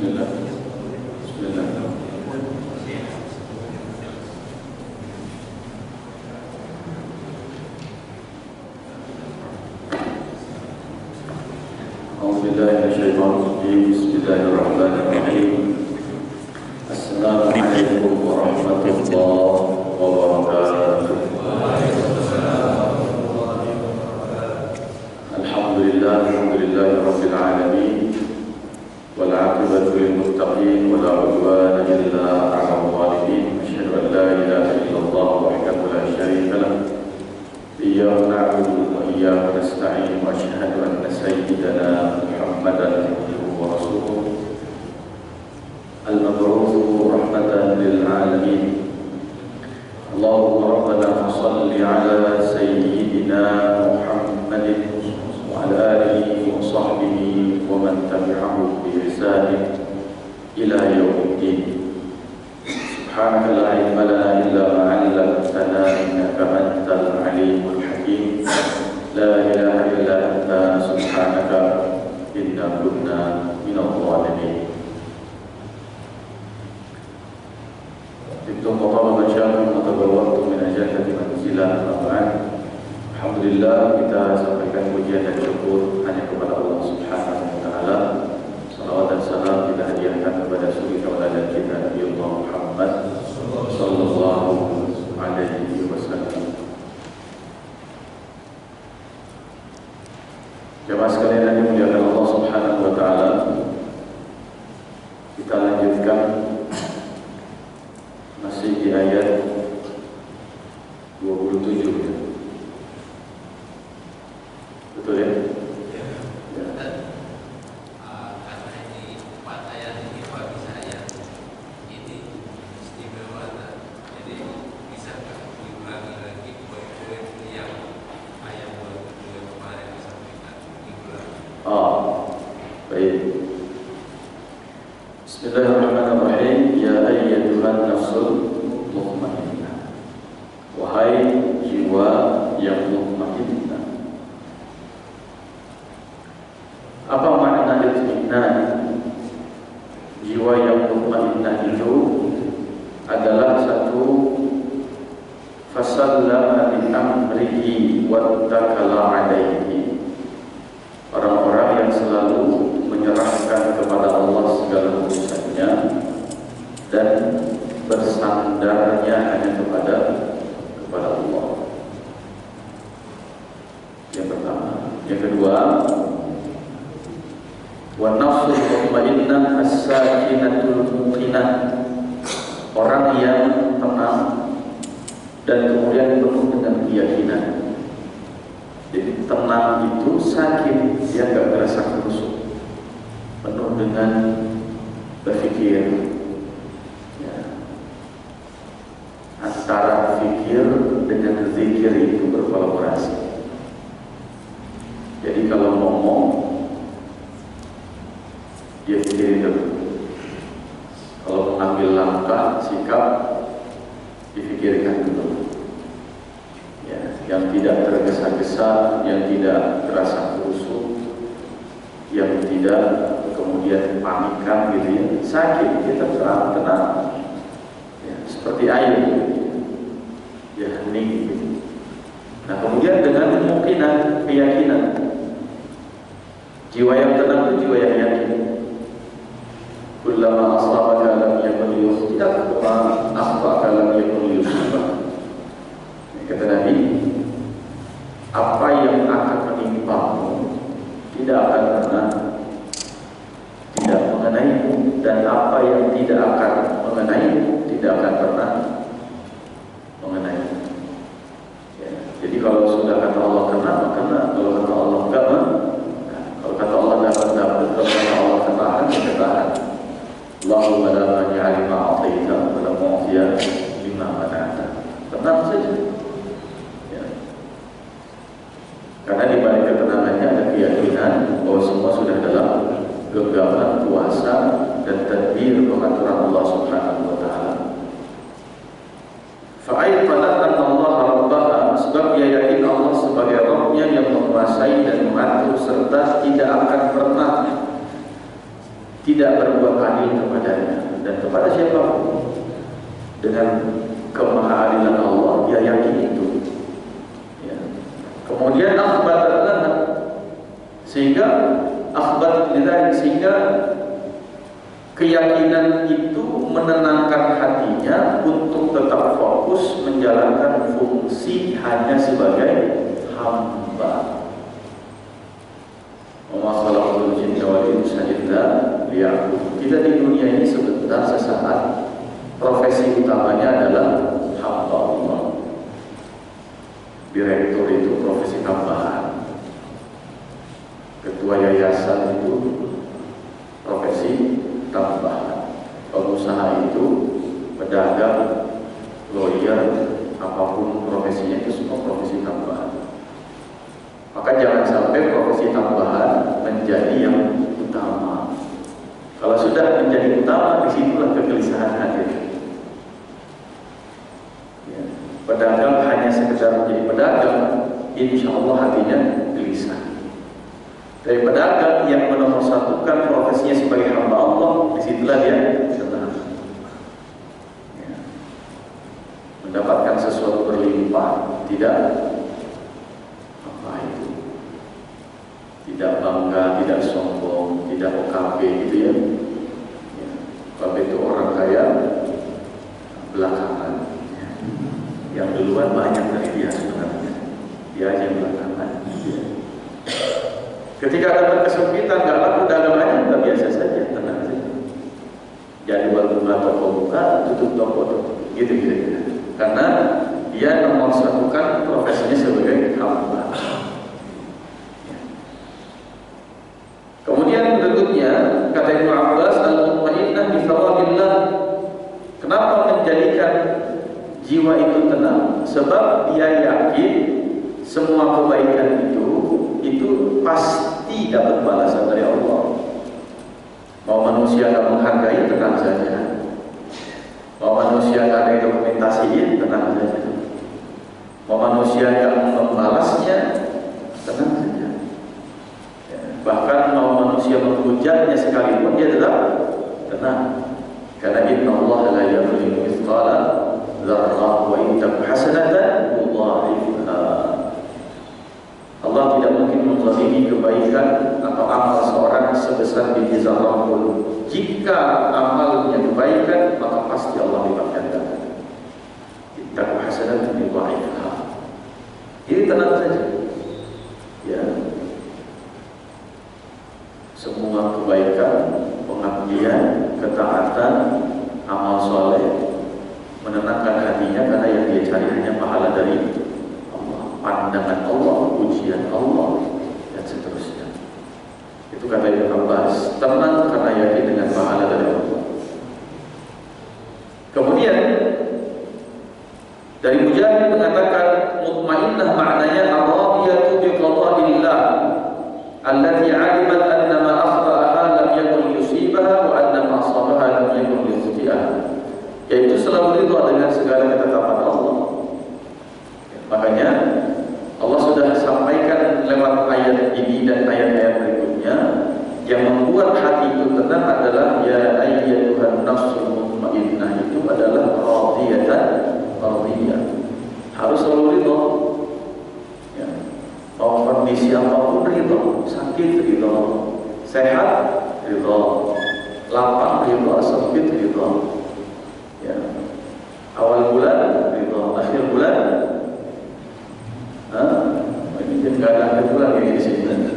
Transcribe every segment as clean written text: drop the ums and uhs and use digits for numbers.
Bismillah. Bismillah. A'udzubillahi minasyaitonir rajim. Bismillahirrahmanirrahim. Assalamualaikum warahmatullahi wabarakatuh. Alhamdulillahirabbil alamin. Wal 'aqibatu lil muttaqin wa la 'udwana illa 'alal zalimin. Asyhadu an la ilaha illallah wahdahu la syarika lah. Iyyaka na'budu wa iyyaka nasta'in. Wa asyhadu anna sayyidana Muhammadan abduhu wa rasuluh al-mab'uts rahmatan lil alamin. Allahumma rabbana shalli 'ala sayyidina Muhammadin wa 'ala alihi wa sahbihi wa man tabi'ahu bi ihsan ila yaumiddin. Subhanaka la ilma lana illa ma 'allamtana innaka antal alimul hakim. La ilaha illa anta subhanaka inna kunna minadh dhalimin. Tibtum wa taba masyakum wa tabawwa'tum min al-jannati manzilan. Alhamdulillah, kita sampaikan pujian dan syukur hanya kepada Allah Subhanahu wa taala. Salawat dan salam kita hadiahkan kepada suri tauladan kita Nabi Muhammad sallallahu alaihi wasallam. Jemaah sekalian yang dimuliakan Allah Subhanahu wa taala, kita lanjutkan masih di ayat 27. Betul ya? Karena ini 4 ayat ini Pak bisa ayat ini istimewa, jadi bisa diulangi lagi poin-poin yang ayat 22 kemarin disampaikan diulangi. Baik. Bismillahirrahmanirrahim. Ya ayyatuhan nafsul mutmainnah. Wahai jiwa yang mutmainnah. Apa makna itminan? Jiwa yang mutmainnah itu adalah satu fasallama bi amrihi wattakala alaihi. Orang-orang yang selalu menyerahkan kepada Allah segala urusannya dan bersandarnya hanya kepada Allah. Yang pertama. Yang kedua, wa nafsul mutmainnah as-sakinatul muqinah. Orang yang tenang dan kemudian penuh dengan keyakinan. Jadi tenang itu sakit, dia enggak merasa kusuk, penuh dengan berpikir ya. Antara fikir dengan zikir itu berkolaborasi. Jadi kalau ngomong dia pikirin dulu. Kalau mengambil langkah, sikap, difikirkan dulu. Ya, yang tidak tergesa-gesa, yang tidak terasa kusuk, yang tidak kemudian panikan gitu ya. Sakit, kita tenang. Ya, seperti air ya, hening gitu. Nah, kemudian dengan kemungkinan keyakinan. Jiwa yang tenang itu jiwa yang yakin. Kullama asabaka lam yakun yukhti'ak wa akhfa'aka lam yakun yusibak. Kata Nabi, apa yang akan menimpamu tidak akan pernah tidak mengenaimu, dan apa yang tidak akan mengenaimu tidak akan pernah mengenaimu. Ya, jadi kalau sudah kata Allah kena, kena. Kalau kata Allah enggak, kalau kata Allah dapat, kalau kata Allah ketahan, ketahan. Allahumma la mani'a lima a'taita wa la mu'tiya lima mana'ta. Tenang saja. Ya. Karena di balik ketenangannya ada keyakinan bahwa semua sudah dalam genggaman kuasa dan tadbir pengaturan Allah Subhanahu wa taala. Fa'ayqanat anna Allah rabbaha, sebab dia yakin Allah sebagai Rabb-Nya yang menguasai dan mengatur serta tidak akan pernah tidak berbuat adil kepadanya dan kepada siapapun. Dengan kemahaadilan Allah dia yakin itu. Ya. Kemudian akhbarat sehingga keyakinan itu menenangkan hatinya untuk tetap fokus menjalankan fungsi hanya sebagai hamba. Masalahul jinni wal insa illa liya'budun. Kita di dunia ini sebentar sesaat, profesi utamanya adalah hamba Allah. Direktur itu profesi tambahan, ketua yayasan itu profesi tambahan, pengusaha itu, pedagang, lawyer, apapun profesinya itu semua profesi tambahan. Maka jangan sampai profesi tambahan menjadi yang utama. Kalau sudah menjadi utama, disitulah kegelisahan hadir. Ya. Pedagang hanya sekedar menjadi pedagang, insya Allah hatinya gelisah. Dari pedagang yang menomorsatukan profesinya sebagai hamba Allah, disitulah dia senang. Ya. Mendapatkan sesuatu berlimpah, tidak tidak bangga, tidak sombong, tidak OKB gitu ya. OKB itu orang kaya belakangan. Yang duluan banyak dari dia sebenarnya. Dia aja yang belakangan. Ketika ada kesempitan, nggak laku dagangannya nggak biasa saja, tenang saja. Jadwal buka toko buka, tutup toko, gitu. Karena dia memorsatukan profesinya sebagai hamba. Kemudian berikutnya kata Ibnu Abbas, al-mutmainnah bi thawabillah. Kenapa menjadikan jiwa itu tenang? Sebab dia yakin semua kebaikan itu pasti dapat balasan dari Allah. Mau manusia tak menghargai, tenang saja. Mau manusia tak ada dokumentasiin, tenang saja. Mau manusia yang membalasnya, tenang saja. Bahkan mau manusia menghujatnya sekalipun dia tetap tenang. Karena inna Allah la yuzlimu mithqala dzarrah wa in taku hasanatan yudha'ifha. Allah tidak mungkin menzalimi kebaikan atau amal seorang sebesar biji zarrah pun. Jika amalnya kebaikan, maka pasti Allah lipat gandakan. In taku hasanatan yudha'ifha. Jadi tenang saja. Ya. Semua kebaikan, pengabdian, ketaatan, amal soleh menenangkan hatinya karena yang dia cari hanya pahala dari Allah, pandangan Allah, ujian Allah, dan seterusnya. Itu kata Ibnu Abbas, tenang karena yakin dengan pahala dari Allah. Kemudian dari Mujahid mengatakan mutmainnah maknanya ar-radiyatu bi qada'illah allati 'alimat anna ma akhta'aha lam yakun yusibaha wa anna ma asabaha lam yakun yukhti'aha, yaitu selalu ridha dengan segala ketetapan Allah. Makanya Allah sudah sampaikan lewat ayat ini dan ayat-ayat berikutnya, yang membuat hati itu tenang adalah ya ayyatuhan nafsul mutmainnah, itu adalah radiyatan radiyah, harus selalu ridha. Mau kondisi apapun ridho, sakit ridho, sehat ridho, lapang ridho, sempit ridho. Ya. Awal bulan ridho, akhir bulan, ini nggak ada akhir bulan kayak di sini.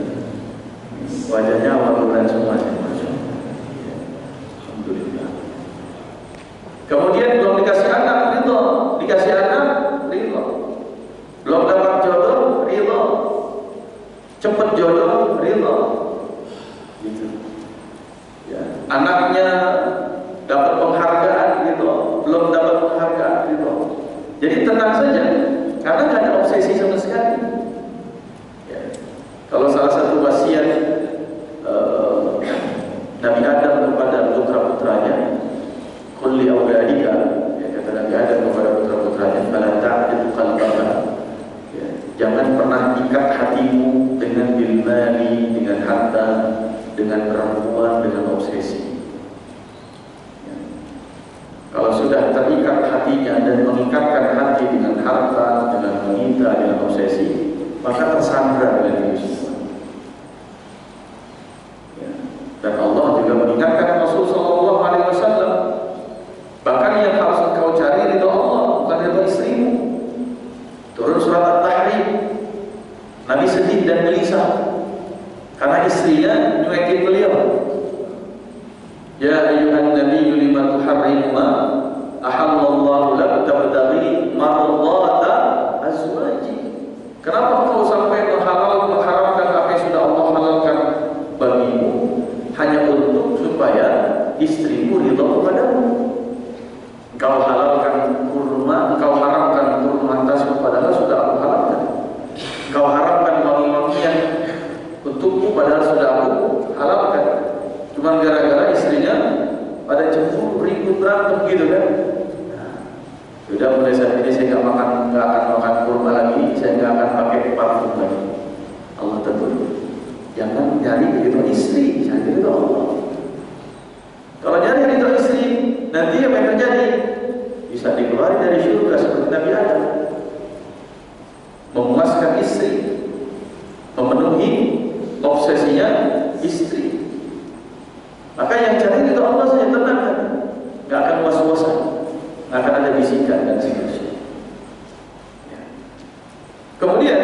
Wajahnya awal bulan semua, alhamdulillah. Kemudian belum dikasih anak ridho, dikasih anak ridho, belum dapat jodoh ridho. Cepat jodoh, ridho, gitu. Ya. Anaknya dapat penghargaan, ridho. Belum dapat penghargaan, ridho. Jadi tenang saja, karena nggak ada obsesi sama sekali. Ya. Kalau salah satu wasiat Nabi Adam kepada putra-putranya, qul li auladika, ya, kata Nabi Adam kepada putra-putranya, fala ta'til qalbaka. Jangan pernah ikat hatimu dengan bilmali, dengan harta, dengan perempuan, dengan obsesi. Ya. Kalau sudah terikat hatinya dan mengikatkan hati dengan harta, dengan wanita, dengan obsesi, maka tersandra dengan itu semua. Ya. Dan Allah juga mengingatkan Rasul Sallallahu Alaihi Wasallam, bahkan yang harus engkau cari ridho Allah, bukan ridho istrimu. Turun surat At-Tahrim, Nabi sedih dan gelisah karena istrinya nyuekin beliau. Ya ayyuhan nabiyyu lima tuharrimu ma ahallallahu lak tabtaghi mardata azwaji. Kenapa kau sampai mengharamkan apa yang sudah Allah halalkan bagimu hanya untuk supaya istrimu ridha kepadamu? Engkau halalkan kurma, engkau haramkan kurma tasbih padahal sudah aku halalkan. Engkau haramkan wangi-wangian untukmu padahal sudah aku halalkan. Cuma gara-gara istrinya pada cemburu, ribut, berantem gitu kan. Sudah mulai saat ini saya nggak akan makan kurma lagi, saya nggak akan pakai parfum lagi. Allah tegur, jangan nyari begitu istri, cari itu Allah. Kalau nyari itu istri, nanti apa yang terjadi? Bisa dikeluarkan dari surga seperti Nabi Adam. Memuaskan istri, memenuhi obsesinya istri. Maka yang cari itu Allah saja, tenangkan, nggak akan was-wasan, nggak akan ada bisikan dan seterusnya. Ya. Kemudian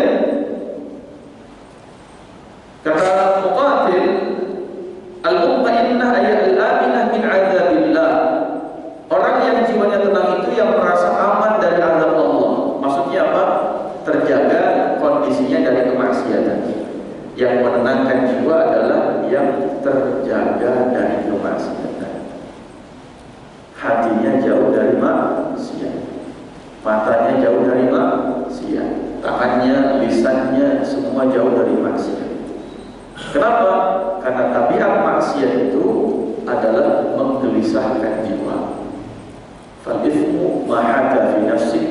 kata Muqatil, al-mutmainnah ay al-aminah min 'adzabillah. Orang yang jiwanya tenang itu yang merasa aman dari azab Allah. Maksudnya apa? Terjaga kondisinya dari kemaksiatan. Yang menenangkan jiwa adalah yang terjaga dari kemaksiatan. Hatinya jauh dari maksiat, matanya jauh dari maksiat, tangannya, lisannya semua jauh dari maksiat. Kenapa? Karena tabiat maksiat itu adalah menggelisahkan jiwa. Fal-ithmu ma haka fi nafsik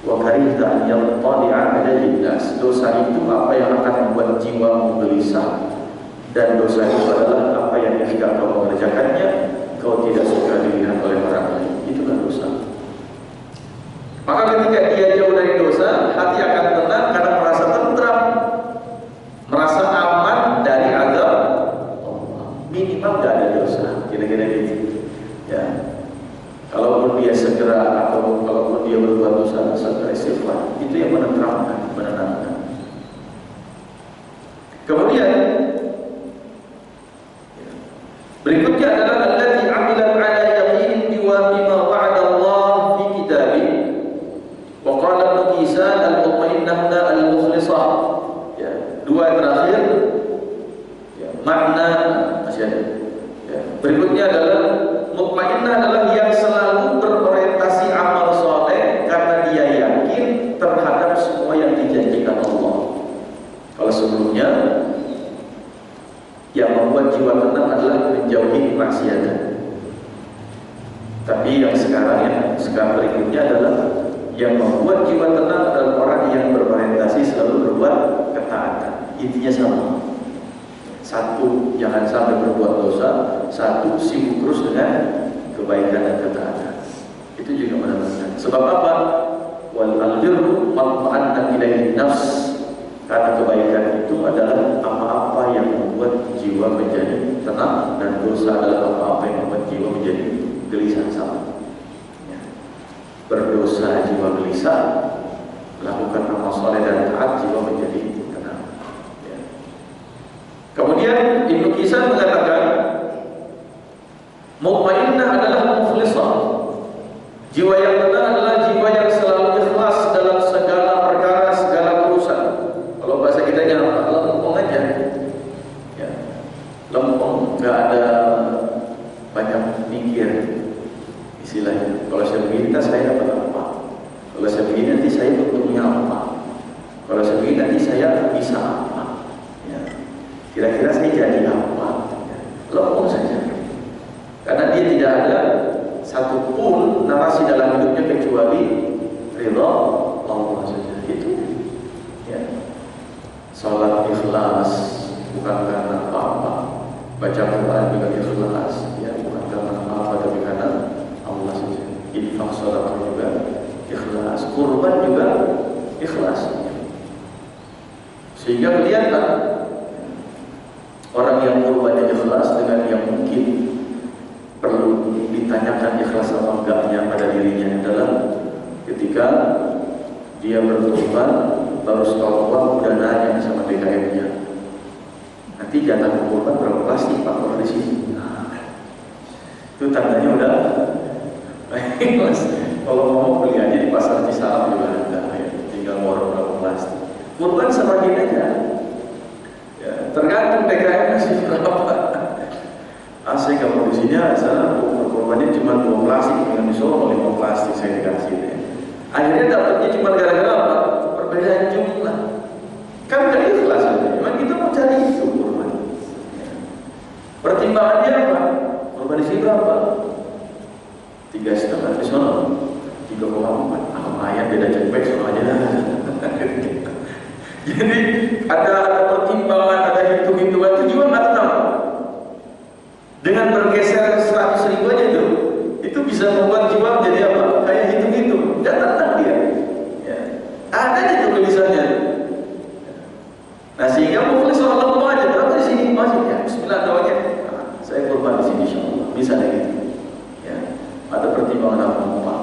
wa karihta an yattali'a alaihi nas. Dosa itu apa yang akan membuat jiwa gelisah, dan dosa itu adalah apa yang ketika kau mengerjakannya kau tidak suka dilihat oleh orang lain. Itulah dosa. Maka ketika dia jauh dari dosa, hati akan tenang karena merasa tentram, merasa aman dari azab Allah. Minimal tidak ada dosa, kira-kira gitu. Ya. Kalaupun dia segera atau kalaupun dia berbuat dosa, segera istighfar. Itu yang menenteramkan, menenangkan. Kemudian berikutnya adalah allati 'amilat 'ala yaqin bima wa'ada Allah fi kitabih. Wa qala al-Muqisan al-mutmainnah al-mukhlisah. Ya, dua terakhir. Ya, makna masih ada. Ya, berikutnya adalah mutmainnah adalah yang selalu berorientasi amal soleh karena dia yakin terhadap semua yang dijanjikan Allah. Kalau sebelumnya yang membuat jiwa tenang adalah menjauhi kemaksiatan. Tapi yang sekarang berikutnya adalah yang membuat jiwa tenang adalah orang yang berorientasi selalu berbuat ketaatan. Intinya sama. Satu, jangan sampai berbuat dosa. Satu, sibuk terus dengan kebaikan dan ketaatan. Itu juga menenangkan. Sebab apa? Wal albirru matma'anna ilaihi nafs. Karena kebaikan itu adalah apa-apa yang membuat jiwa menjadi tenang, dan dosa adalah apa-apa yang membuat jiwa menjadi gelisah sama. Ya. Berdosa jiwa gelisah, melakukan amal soleh dan taat jiwa menjadi tenang. Ya. Kemudian Ibnu Qisan mengatakan, mutmainnah adalah mukhlisah. Jiwa yang tenang adalah jiwa yang selalu ikhlas dalam segala perkara, segala urusan. Kalau bahasa kita apa? Lempeng aja. Ya. Lempeng, nggak ada banyak mikir istilahnya. Kalau saya begini, saya dapat apa? Kalau saya begini, nanti saya untungnya apa? Kalau saya begini, nanti saya bisa apa? Ya. Kira-kira saya jadi apa? Ya. Lempeng saja. Karena dia tidak ada satupun narasi dalam hidupnya kecuali ridha Allah saja. Itu. Ya. Salat ikhlas bukan karena apa-apa. dengan ikhlas, ya bukan karena apa tapi karena Allah saja. Infak sedekah juga ikhlas, kurban juga ikhlas. Sehingga kelihatan orang yang kurbannya ikhlas dengan yang mungkin perlu ditanyakan ikhlas apa enggaknya pada dirinya adalah ketika dia berkurban baru setelah uang udah nanya sama DKM-nya, nanti jatah kurban berapa plastik Pak kalau di sini? Itu tandanya udah ikhlas. Kalau mau beli aja di pasar Cisalam juga ada, ya. Tinggal borong berapa plastik. Kurban semakin aja. Ya, tergantung DKM ngasih berapa. Asik kalau di sini sana kurbannya cuma 2 plastik, dengan di Solo 5 plastik saya dikasih deh. Akhirnya dapatnya cuma gara-gara apa? Perbedaan jumlah. Kan gak ikhlas aja. Memang kita mau cari itu kurban. Pertimbangannya apa? Kurban di sini berapa? 3,5 di Solo 3,4. Lumayan beda cepet sama aja. Jadi ada pertimbangan, ada hitung-hitungan itu juga nggak tahu. Dengan bergeser 100.000 aja itu bisa membuat jiwa jadi apa? Kayak hitung-hitung, nggak tenang dia. Ya. Ada di tulisannya. Nah sehingga mukhlis Allah aja berapa di sini masih ya. Bismillah doanya. Nah, saya kurban di sini insyaallah. Bisa deh gitu. Ya. Ada pertimbangan apa?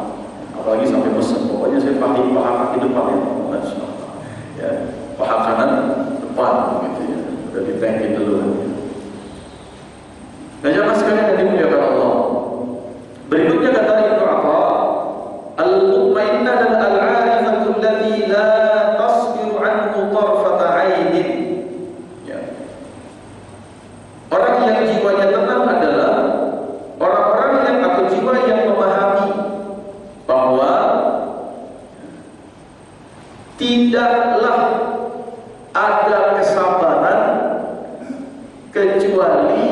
Apalagi sampai pesen. Pokoknya saya pakai paha kaki depan ya. Ya. Paha kanan depan gitu ya. Udah ditengkin dulu. Nah jamaah sekalian yang dimuliakan Allah. Berikutnya kata Ibnu Atha, al-mutmainnah dan al-'arifatu allati la tasbiru anhu tarfata 'ainin. Ya. Orang yang jiwanya tenang adalah orang-orang yang atau jiwa yang memahami bahwa tidaklah ada kesabaran kecuali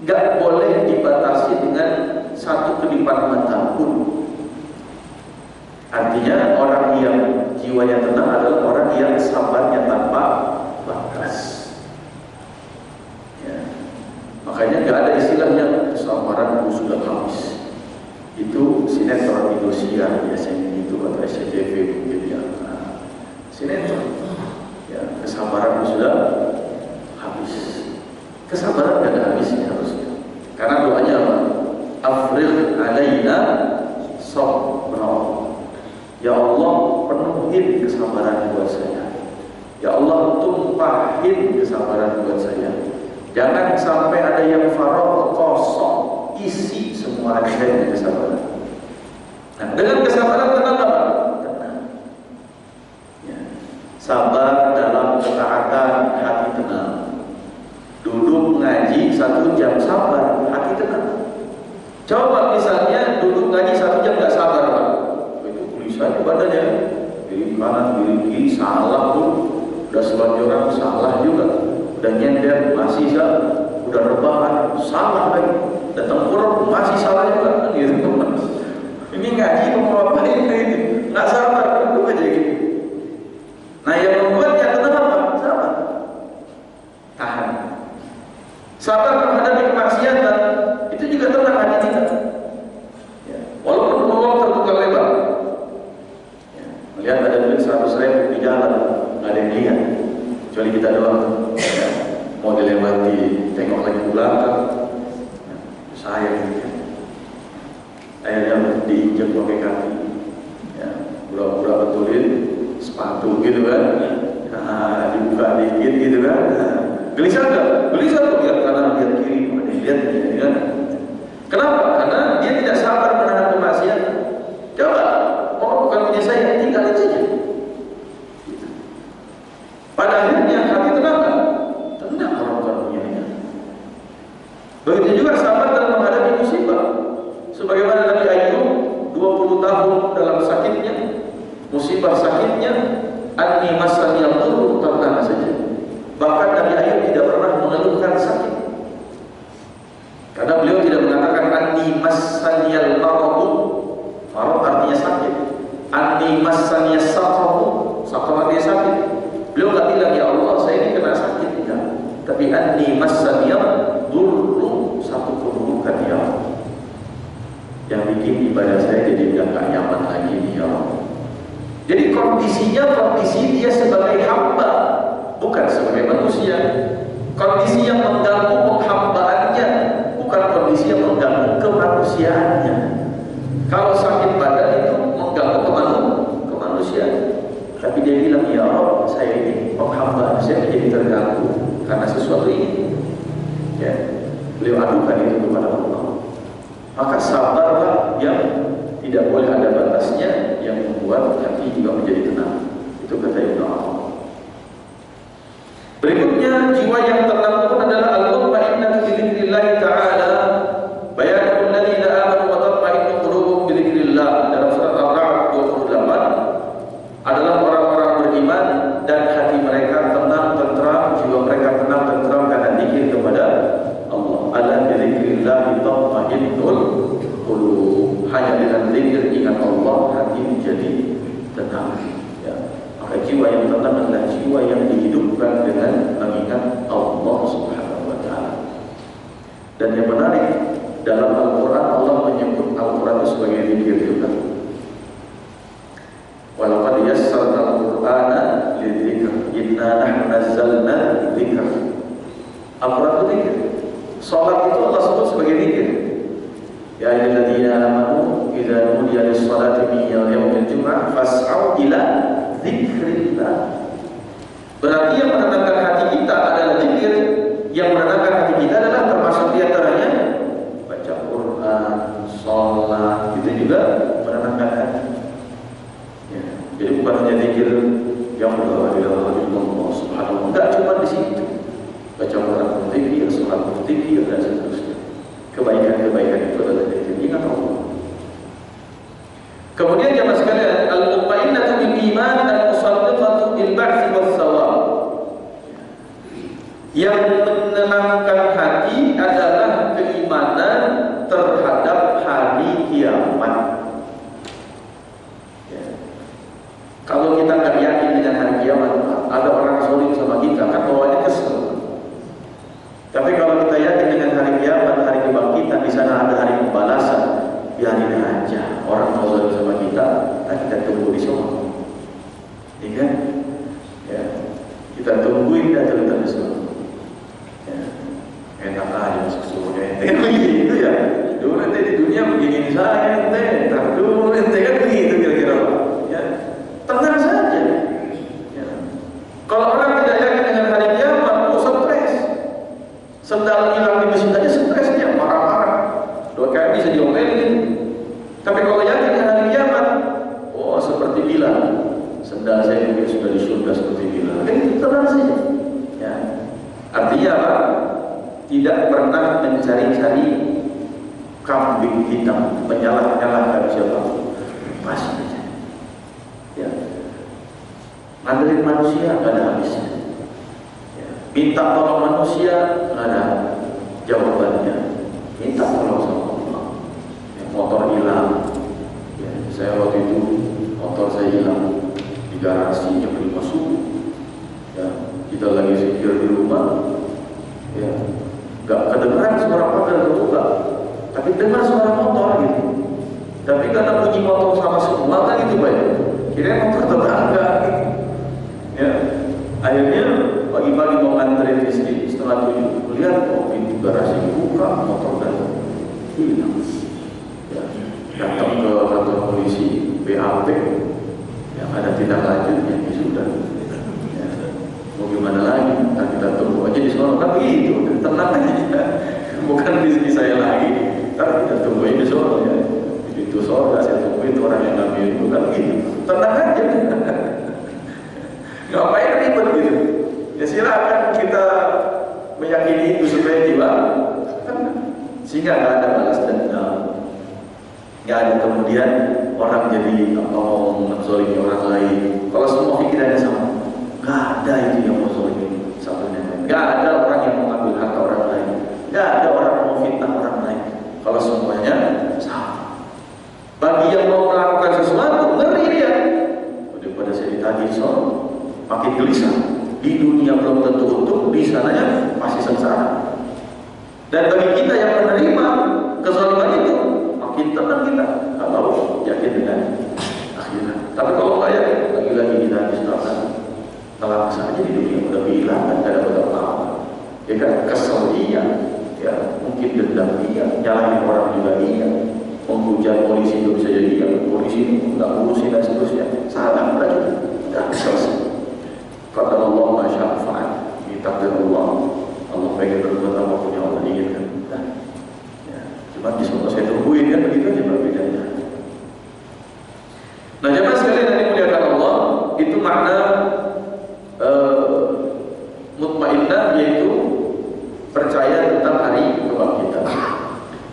gak boleh dibatasi dengan satu kedipan mata pun. Artinya orang yang jiwanya tenang adalah orang yang sabarnya tanpa batas. Ya. Makanya gak ada istilahnya kesabaranku sudah habis. Itu sinetron Indosiar biasanya itu atau SCTV mungkin ya. Nah, sinetron. Ya, kesabaranku sudah habis. Kesabaran gak ada habisnya harusnya. Karena doanya apa? Afrigh alaina sabra. Ya Allah, penuhin kesabaran buat saya. Ya Allah, tumpahin kesabaran buat saya. Jangan sampai ada yang faragh kosong, isi semua ada dengan kesabaran. Nah, dengan kesabaran tenang apa? Tenang. Ya. Sabar dalam ketaatan, hati tenang. Duduk ngaji 1 jam sabar, hati tenang. Coba misalnya duduk ngaji 1 jam gak sabar, Pak. Itu tulisannya badannya kiri kanan kiri salah tuh, udah selonjoran salah juga, udah nyender masih salah, udah rebahan salah lagi, udah tengkurap masih salah juga kan gitu. Ini ngaji mau ngapain ini? Nggak sabar, duduk aja gitu. Nah yang membuatnya tenang apa? Sabar, tahan. Sabar menghadapi kemaksiatan itu juga tenang hati kita. Ya. Walaupun peluang terbuka lebar. Ya. Melihat ada duit 100.000 di jalan, nggak ada yang lihat, kecuali kita doang. Ya. Mau dilewati, tengok lagi ke belakang. Ya. Sayang. Ya. Akhirnya diinjak pakai kaki. Ya. Pura-pura betulin sepatu gitu kan. Nah, dibuka dikit gitu kan. Nah. Gelisah enggak? Gelisah tuh, lihat kanan, lihat kiri, lihat kan? Kenapa? Karena dia tidak sabar menahan kemaksiatan. Coba, oh bukan punya saya, tinggalin saja. Pada akhirnya hati tenang kan? Tenang kalau bukan punya dia. Begitu juga sabar dalam menghadapi musibah. Sebagaimana Nabi Ayub 20 tahun dalam sakitnya, musibah sakitnya, anni masaniyal dhurru, tenang saja. Bahkan Nabi Ayub tidak pernah mengeluhkan sakit. Karena beliau tidak mengatakan anni massaniyal maradu. Marad artinya sakit. Anni massaniyas saqamu. Saqam artinya sakit. Beliau enggak bilang ya Allah saya ini kena sakit ya. Tapi anni massaniyal dhurru. ibadah saya jadi udah gak nyaman lagi nih ya Allah. Jadi kondisinya kondisi dia sebagai hamba, bukan sebagai manusia. Kondisi yang mengganggu penghambaannya, bukan kondisi yang mengganggu kemanusiaannya. Kalau sakit badan itu mengganggu kemanusiaan. Tapi dia bilang, ya Allah, saya ini penghambaan saya menjadi terganggu karena sesuatu ini. Ya, beliau adukan itu kepada Allah. Maka sabarlah yang tidak boleh ada batasnya, yang membuat hati juga menjadi tenang. Itu kata Ibnu Abbas. Berikutnya, jiwa yang tenang pun adalah al-mutmainnatu bi dzikrillah ta'ala. Bayanul ladzina amanu wa tatma'innu qulubuhum bi dzikrillah. Dalam surat Al-Ra'd 28 adalah orang-orang beriman dan hati mereka tenang tentram, jiwa mereka tenang tentram karena zikir kepada Allah. Ala bi dzikrillah tatma'innul qulub. Hanya dengan zikir ingat Allah hati menjadi tenang. Ya. Maka jiwa yang tenang adalah jiwa yang dihidupkan dengan mengingat Allah Subhanahu wa taala. Dan yang menarik, dalam Al-Qur'an Allah menyebut Al-Qur'an itu sebagai zikir juga. Walaqad yassarna al-Qur'ana lidzikr. Inna nahnu nazzalna dzikra. Al-Qur'an itu zikir. Salat itu Allah sebut sebagai zikir. Ya ayyuhalladzina amanu idza nudiya lis-salati min yaumil jum'ah fas'au ila dzikrillah. Berarti yang menenangkan hati kita adalah zikir. Yang menenangkan hati kita adalah termasuk diantaranya baca Quran, sholat, itu juga menenangkan hati. Ya. Jadi bukan hanya zikir yang Allah Subhanahu. Enggak cuma di situ. Baca Quran zikir, sholat zikir dan seterusnya. Kebaikan-kebaikan itu adalah zikir. Ingat Allah. Kemudian jemaah sekalian, al-mutmainnatu bil iman al-musaddiqatu bil ba'ts was shawab. Yang menenangkan hati adalah keimanan terhadap hari kiamat. Ya. Kalau kita nggak yakin dengan hari kiamat, ada orang zalim sama kita, kan bawaannya kesel. Tapi kalau kita yakin dengan hari kiamat, hari kebangkitan, di sana ada hari pembalasan, biarin aja. Orang mau zalim sama kita, kita tunggu di sana. Iya kan? Ya. Kita tungguin dan terlihat di sana. Ya. Enak aja masuk surga. Kan begitu ya. Dulu nanti di dunia begini saya ente, ntar dulu ente kan begitu kira-kira. Ya. Tenang saja. Ya. Kalau orang tidak yakin dengan hari kiamat, stres. Sendal hilang di mesin aja stresnya, marah-marah. Dua kali bisa diomelin. Tapi kalau yakin dengan hari kiamat, oh seperti bilang, sendal saya mungkin sudah di surga seperti bilang. Itu tenang saja. Ya. Artinya apa? Tidak pernah mencari-cari kambing hitam, menyalah-nyalahkan siapa. Pasti saja. Ya. Ngandelin manusia nggak ada habisnya. Ya. Minta tolong manusia nggak ada jawabannya. Minta tolong sama Allah. Ya, motor hilang. Ya, saya waktu itu motor saya hilang di garasi jam 5 subuh. Ya, kita lagi zikir di rumah. Ya, nggak kedengeran suara pagar berbuka, tapi dengar suara motor gitu. Tapi karena bunyi motor sama semua kan itu baik. Kira motor tetangga gitu. Ya, akhirnya pagi-pagi mau nganterin istri setengah 7, lihat pintu garasi buka, motor dan hilang. Ya, datang ke kantor polisi, BAP, yang ada tindak lanjutnya, ya sudah. Ya, mau gimana lagi? Nah, kita tunggu aja di sana kan begitu, tenang aja. Bukan di saya lagi, tapi kita tungguin di sana ya. Itu surga saya tungguin orang yang ngambil itu kan begitu, tenang aja. Ngapain ribet gitu? Ya silakan kita meyakini itu supaya jiwa tenang, sehingga nggak ada balas dendam, nggak ada kemudian orang jadi mau menzalimi orang lain. Kalau semua pikirannya sama, nggak ada itu yang mau zalimi satu yang lain. Nggak ada orang yang mengambil harta orang lain. Nggak ada orang yang mau fitnah orang lain. Kalau semuanya sama. Bagi yang mau melakukan sesuatu, ngeri dia. Daripada saya ditagih soal makin gelisah. Di dunia belum tentu untung, di sananya masih sengsara. Dan bagi kita yang menerima kezaliman itu, makin tenang kita. Kalau yakin dengan akhirat. Tapi kalau nggak yakin, lagi-lagi kita habis neraka. Kalau saja di dunia udah kehilangan, tidak ada apa-apa. Ya kan, kesel iya, ya mungkin dendam iya, nyalahin orang juga iya, menghujat polisi itu bisa jadi iya, polisi itu nggak ngurusin dan seterusnya. Salah lagi, tidak selesai. Kata Allah Masya Allah, takdir Allah, Allah pengen berbuat apapun yang Allah inginkan. Nah, ya, cuma bisa saya tungguin kan begitu aja berbedanya. Nah, jemaah sekalian yang dimuliakan Allah, itu makna mutmainnah, yaitu percaya tentang hari kebangkitan.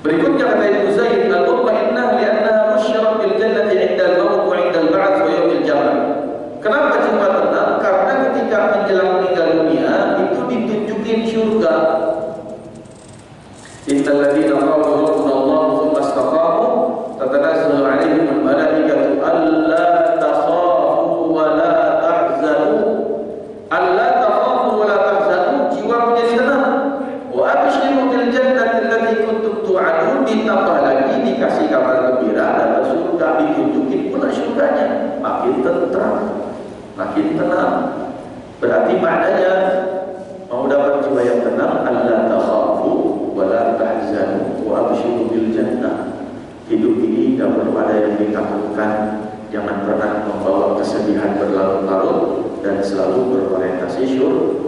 Berikutnya kata Ibnu Zaid, al-mutmainnah li'annaha musyarat bil jannati 'inda al-maut wa 'inda al-ba'ts wa yawm al-jam'ah. Kenapa jiwa tenang? Karena ketika menjelang meninggal dunia itu ditunjukin surga. Innal ladzina qalu rabbuna Allah tsumma istaqamu tatanazzalu 'alaihim al-malaikatu alla takhafu wa la tahzanu. Alla takhafu wa la tahzanu, jiwa menjadi tenang. Wa abshiru bil jannati allati kuntum tu'adun, ditambah lagi dikasih kabar gembira dan surga, ditunjukin pula surganya, makin tenang, makin tenang. Berarti maknanya mau dapat jiwa yang tenang, alla takhafu wa la tahzanu wa abshiru bil jannah. Hidup ini tidak perlu ada yang ditakutkan, jangan pernah membawa kesedihan berlarut-larut dan selalu berorientasi surga.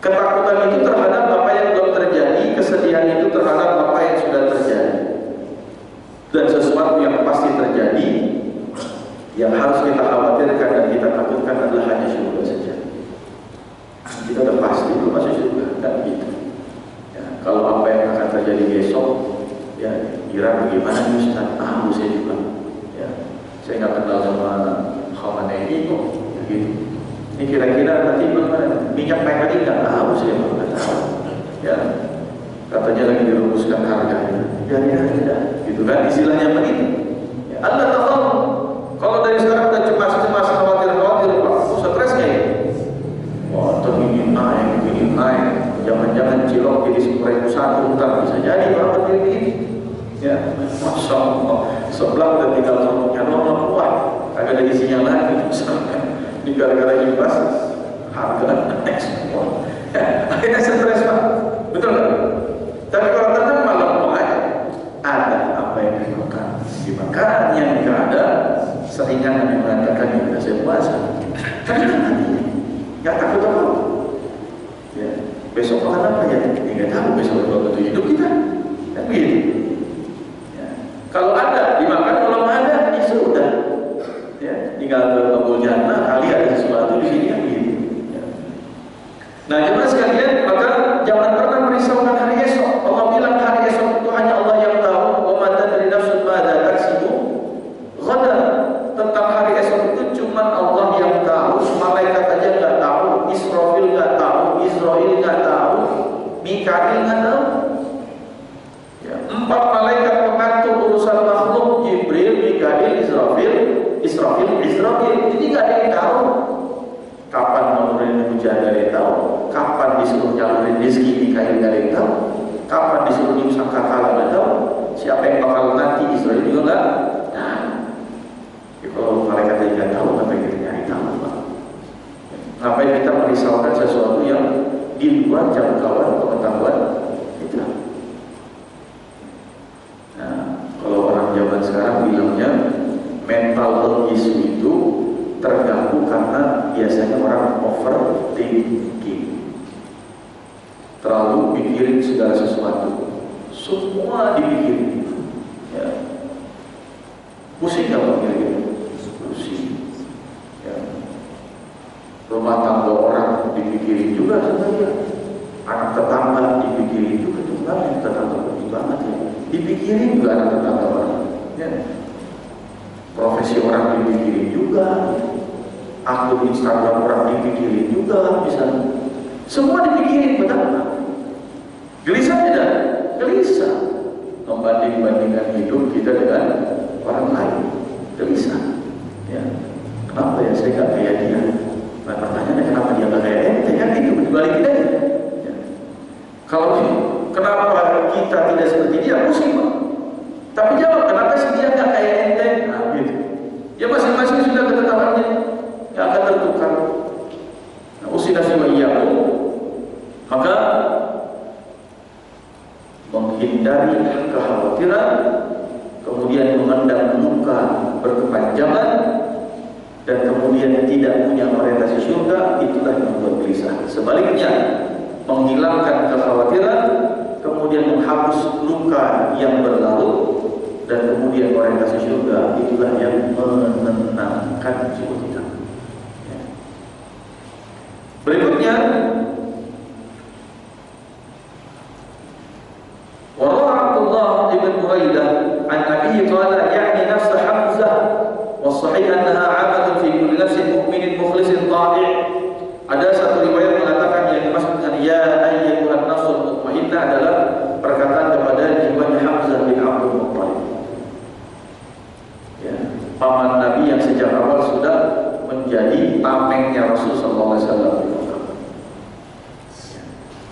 Ketakutan itu terhadap apa yang belum terjadi, kesedihan itu terhadap apa yang sudah terjadi. Dan sesuatu yang pasti terjadi, yang harus kita khawatirkan dan kita takutkan adalah hanya surga saja. Kita udah pasti belum masuk surga, kan begitu. Ya, kalau apa yang akan terjadi besok, ya kira bagaimana Ustaz? Saya juga. Ya, saya nggak kenal sama Khamenei kok, gitu. Ini kira-kira nanti bagaimana? Minyak naik lagi nggak tahu, saya nggak tahu. Ya, katanya lagi dirumuskan harganya. Ya, gitu kan? Istilahnya begitu. Ya, Allah tahu. Kalau dari sekarang udah cemas-cemas, khawatir-khawatir, Pak, stres kayak. Wah, ingin naik. Jangan-jangan cilok jadi 10.001, ntar bisa jadi orang begini. Ya, Masya Allah. Sebelah udah tinggal ngomongnya doang kuat, agak ada isinya lagi. Ini gara-gara imbas harga naik semua. Akhirnya stres, Pak. Betul nggak? Tapi kalau tenang malah mau aja. Ada apa yang dimakan. Dimakan yang nggak ada. Seringan yang mengatakan yang sudah saya puasa. Tapi kan nanti nggak takut apa. Ya, besok makan apa ya? Nggak tahu besok kalau betul hidup kita. Kan begitu. Ya. Kalau ada dimakan, kalau nggak ada ya sudah. Ya, tinggal berkumpul jannah, kali ada sesuatu di sini yang begitu. Ya. Nah, jemaah sekalian, maka jangan pernah merisaukan hari esok. Allah bilang hari esok itu hanya Allah yang tahu. Wa ma tadri nafsun madza taksibu ghadan. Tentang hari esok itu cuma Allah yang tahu. Malaikat aja nggak tahu, Israfil nggak tahu, Israil nggak tahu, Mikail nggak tahu. Ya, 4 malaikat mengatur urusan makhluk, Jibril, Mikail, Israfil, jadi nggak ada yang tahu. Kapan nurunin hujan nggak ada yang tahu. Kapan disuruh nyalurin rezeki Mikail nggak ada yang tahu. Kapan disuruh nyusah kakala nggak tahu. Siapa yang bakal nanti Israel juga nggak. Nah, ya kalau malaikat yang nggak tahu, ngapain kita nyari tahu, Pak? Ngapain kita merisaukan sesuatu yang di luar jangkauan pengetahuan kita? Nah, kalau orang zaman sekarang bilangnya mental health issue itu terganggu karena biasanya orang overthinking, terlalu pikirin segala sesuatu, semua dipikirin. Ya. Pusing nggak Pak kira-kira? Pusing. Ya. Rumah tangga orang dipikirin juga sebenarnya, anak tetangga dipikirin juga tuh banget, tetangga banget ya. Dipikirin juga anak tetangga orang. Ya. Profesi orang dipikirin juga, akun Instagram orang dipikirin juga, misalnya. Semua dipikirin, betul? Gelisah tidak? Gelisah. Membanding-bandingkan hidup kita dengan orang lain. Gelisah. Ya. Kenapa ya saya nggak kayak dia? Nah, pertanyaannya kenapa dia nggak kayak ente? Kan itu dibalikin aja. Ya. Kalau kenapa kita tidak seperti dia? Pusing, Pak. Tapi jawab, kenapa sih dia nggak kayak ente? Nah, gitu. Ya masing-masing sudah ketetapannya, nggak akan tertukar. Nah, usilasi wa iyyakum, maka menghindari kekhawatiran, kemudian memandang luka berkepanjangan, dan kemudian tidak punya orientasi surga, itulah yang membuat gelisah. Sebaliknya, menghilangkan kekhawatiran, kemudian menghapus luka yang berlalu, dan kemudian orientasi surga, itulah yang menenangkan jiwa kita. Berikutnya, Warahmatullah ibn Buraidah an Nabi qala ya'ni nafs Hamzah wa sahih annaha 'amatun fi kulli nafsin mu'minin mukhlisin ta'i'. Ada satu riwayat mengatakan yang dimaksud dengan ya ayyuhan nafsul mutmainnah adalah perkataan kepada jiwanya Hamzah bin Abdul Muttalib. Ya, paman Nabi yang sejak awal sudah menjadi tamengnya Rasul sallallahu alaihi wasallam,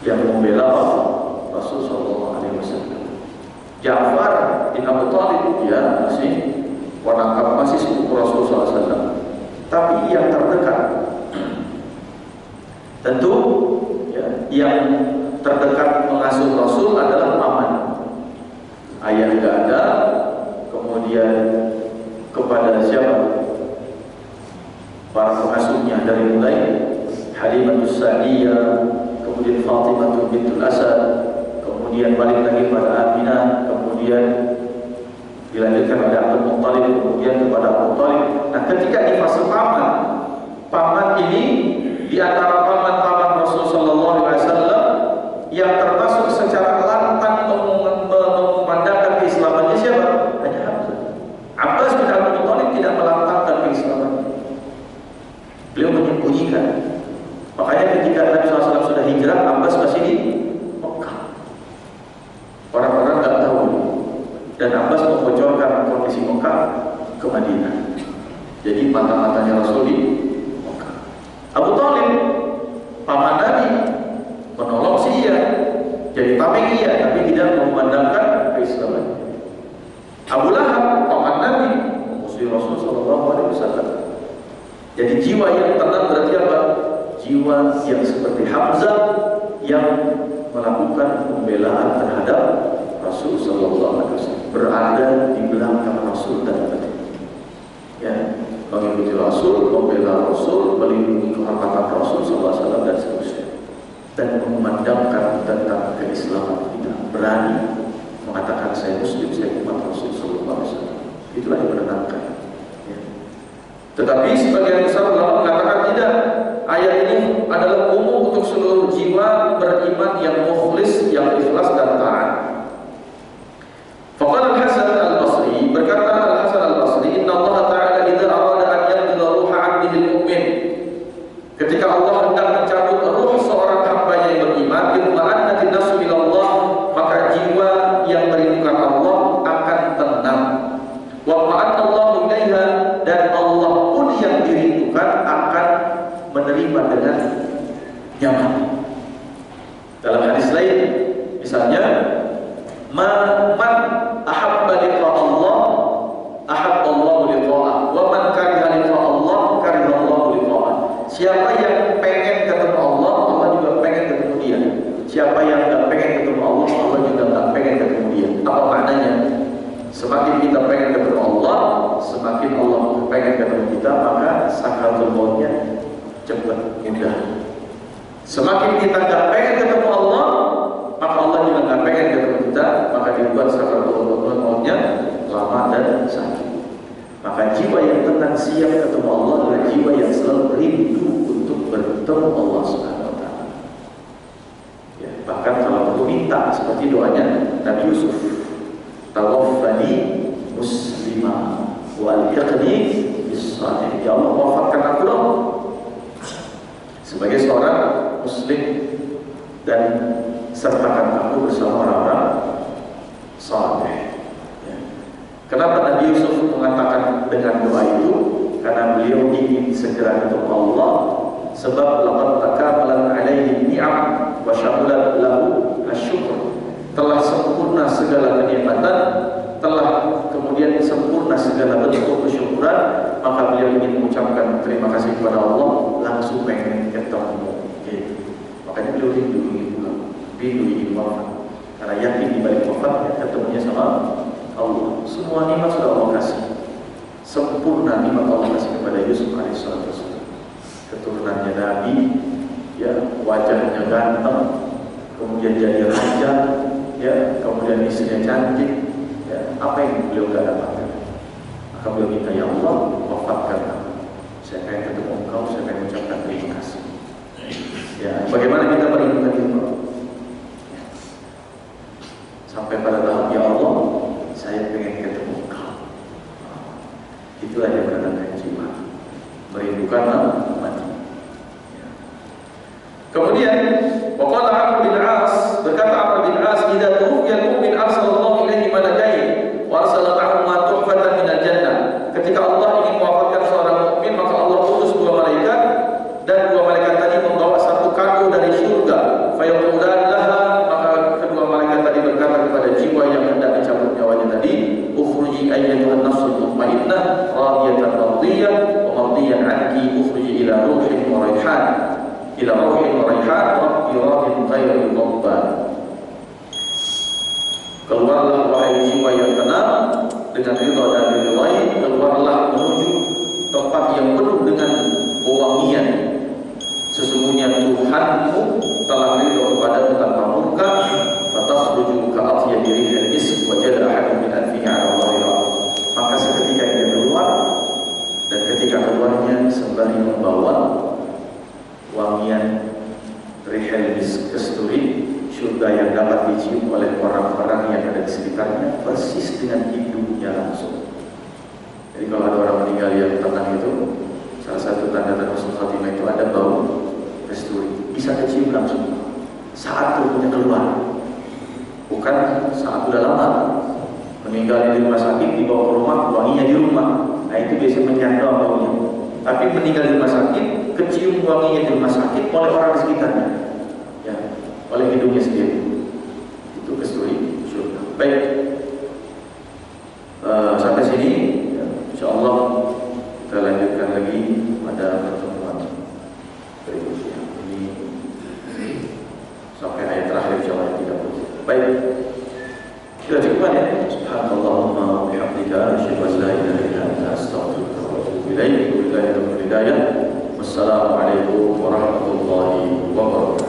yang membela Rasul sallallahu alaihi wasallam. Ja'far bin Abu Thalib dia masih warangkap, masih sepupu Rasul sallallahu alaihi wasallam, tapi yang terdekat tentu ya, yang terdekat mengasuh Rasul adalah paman. Ayah tidak ada, kemudian kepada siapa? Para pengasuhnya dari mulai Halimatus Sa'diyah, kemudian Fatimah bintul Asad, kemudian balik lagi pada Aminah, kemudian dilanjutkan oleh Abdul Muttalib, kemudian kepada Abu Thalib. Nah, ketika di fase paman, paman ini di antara paman-paman Rasul sallallahu alaihi wasallam yang termasuk secara lantang memandangkan keislamannya siapa? Hanya Hamzah. Abbas bin Abdul Muttalib tidak melantangkan keislamannya. Beliau menyembunyikan. Makanya ketika Nabi SAW sudah hijrah, Abbas masih di Mekah. Orang-orang nggak tahu. Dan Abbas membocorkan kondisi Mekah ke Madinah. Jadi mata-matanya Rasul di Mekah. Abu Thalib, paman Nabi, menolong si iya, jadi tameng iya, tapi tidak memandangkan keislamannya. Abu Lahab, paman Nabi, musuh Rasul sallallahu alaihi wasallam. Jadi jiwa yang tenang berarti apa? Jiwa yang seperti Hamzah yang melakukan pembelaan terhadap Rasul sallallahu alaihi wasallam, berada di belakang Rasul dan batin. Ya, mengikuti Rasul, membela Rasul, melindungi kehormatan Rasul sallallahu alaihi wasallam dan seterusnya. Dan memandangkan tentang keislaman kita, berani mengatakan saya muslim, saya umat Rasul sallallahu alaihi wasallam. Itulah yang menenangkan. Ya. Tetapi sebagian besar ulama mengatakan tidak. Ayat ini adalah umum untuk seluruh jiwa beriman yang mukhlis, yang ikhlas dan taat. Faqala Al-Hasan Al-Basri, berkata Al-Hasan Al-Basri, "Inna Allah Ta'ala idza arada an yaqbida ruha 'abdihi al-mu'min." Ketika Allah hendak mencabut ruh seorang hamba yang beriman, itma'annat an-nafsu ila Allah, maka jiwa yang merindukan Allah akan tenang. Wa ma'annallahu ilaiha, dan Allah pun yang dirindukan akan menerima dengan nyaman. Dalam hadis lain, misalnya, man ahabba liqa Allah, ahabba Allah liqa'ah, wa man kariha liqa Allah, kariha Allah liqa'ah. Siapa yang pengen ketemu Allah, Allah juga pengen ketemu dia. Siapa yang enggak pengen ketemu Allah, Allah juga enggak pengen ketemu dia. Apa maknanya? Semakin kita pengen ketemu Allah, semakin Allah pengen ketemu kita, maka sakaratul mautnya cepat, mudah. Semakin kita nggak pengen ketemu Allah, maka Allah juga nggak pengen ketemu kita, maka dibuat sakaratul mautnya lama dan sakit. Maka jiwa yang tenang siap ketemu Allah adalah jiwa yang selalu rindu untuk bertemu Allah Subhanahu wa Ta'ala. Ya, bahkan kalau perlu minta seperti doanya Nabi Yusuf, tawaffani muslimah wa alhiqni bis-shalihin. Ya Allah, wafatkan aku dong sebagai seorang muslim dan sertakan aku bersama orang-orang saleh. Ya. Kenapa Nabi Yusuf mengatakan dengan doa itu? Karena beliau ingin segera ketemu Allah, sebab laqad takamalat alaihi ni'am wa syamalat lahu asyukur. Telah sempurna segala kenikmatan, telah kemudian sempurna segala bentuk kesyukuran, maka beliau ingin mengucapkan terima kasih kepada Allah, langsung pengen ketemu. Makanya beliau rindu ingin wafat, karena yakin di balik wafatnya ketemunya sama Allah. Semua nikmat sudah Allah kasih, sempurna nikmat Allah kasih kepada Yusuf alaihissalam. Keturunannya Nabi, ya, wajahnya ganteng, kemudian jadi raja, ya, kemudian istrinya cantik, ya, apa yang beliau gak dapatkan? Maka beliau minta, ya Allah, wafatkan aku. Saya pengen ketemu engkau, saya pengen ucapkan terima kasih. Ya, bagaimana kita merindukan itu? Sampai pada tahap, ya Allah, saya pengen ketemu engkau. Itulah yang menandakan jiwa, merindukan mati. Kemudian waqala Amr bin As, berkata Amr bin As, idza tuwfiya al-mu'min arsalallahu ilaihi malakain wa arsala ma'ahuma tuhfatan minal jannah. Ketika Allah ingin mewafatkan seorang mukmin, maka Allah utus dua malaikat, dan dua malaikat tadi membawa satu kado dari surga. Fayaqulun laha, maka kedua malaikat tadi berkata kepada jiwa yang hendak dicabut nyawanya tadi, ukhruji ayyatuhan nafsul mutmainnah radiyatan mardiyah wa mardiyan anki, ukhruji ila ruhin wa raihan, ila ruhin wa raihan rabbi radin ghairil ghadban. Keluarlah wahai jiwa yang tenang dengan ridha dan ridhai, keluarlah menuju tempat yang penuh dengan wewangian. Sesungguhnya Tuhanmu telah ridha kepadamu tanpa murka. Fatakhruju ka'atiyadi rihil misk wa jada ahadun min anfihi 'ala Allah. Maka seketika dia keluar, dan ketika keluarnya sembari membawa wangian rihil misk, kasturi, surga yang dapat dicium oleh orang-orang yang ada di sekitarnya, persis dengan hidungnya langsung. Jadi kalau ada orang meninggal yang tenang itu, salah satu tanda-tanda husnul khatimah itu ada bau kasturi, bisa kecium langsung saat tubuhnya keluar. Bukan saat sudah lama meninggal di rumah sakit, dibawa ke rumah, wanginya di rumah. Nah itu biasanya menyandang baunya. Tapi meninggal di rumah sakit, kecium wanginya di rumah sakit oleh orang di sekitarnya, ya, oleh hidungnya sendiri. Itu kasturi surga. Baik, sampai sini, ya, insyaallah kita lanjutkan lagi pada pertemuan berikutnya. Ini sampai ayat terakhir insyaallah tidak boleh. Baik, kita cukup ya. Subhanallahumma wa bihamdika, asyhadu an la ilaha illa anta, astaghfiruka wa atubu ilaik. Wabillahi taufiq hidayah. Wassalamualaikum warahmatullahi wabarakatuh.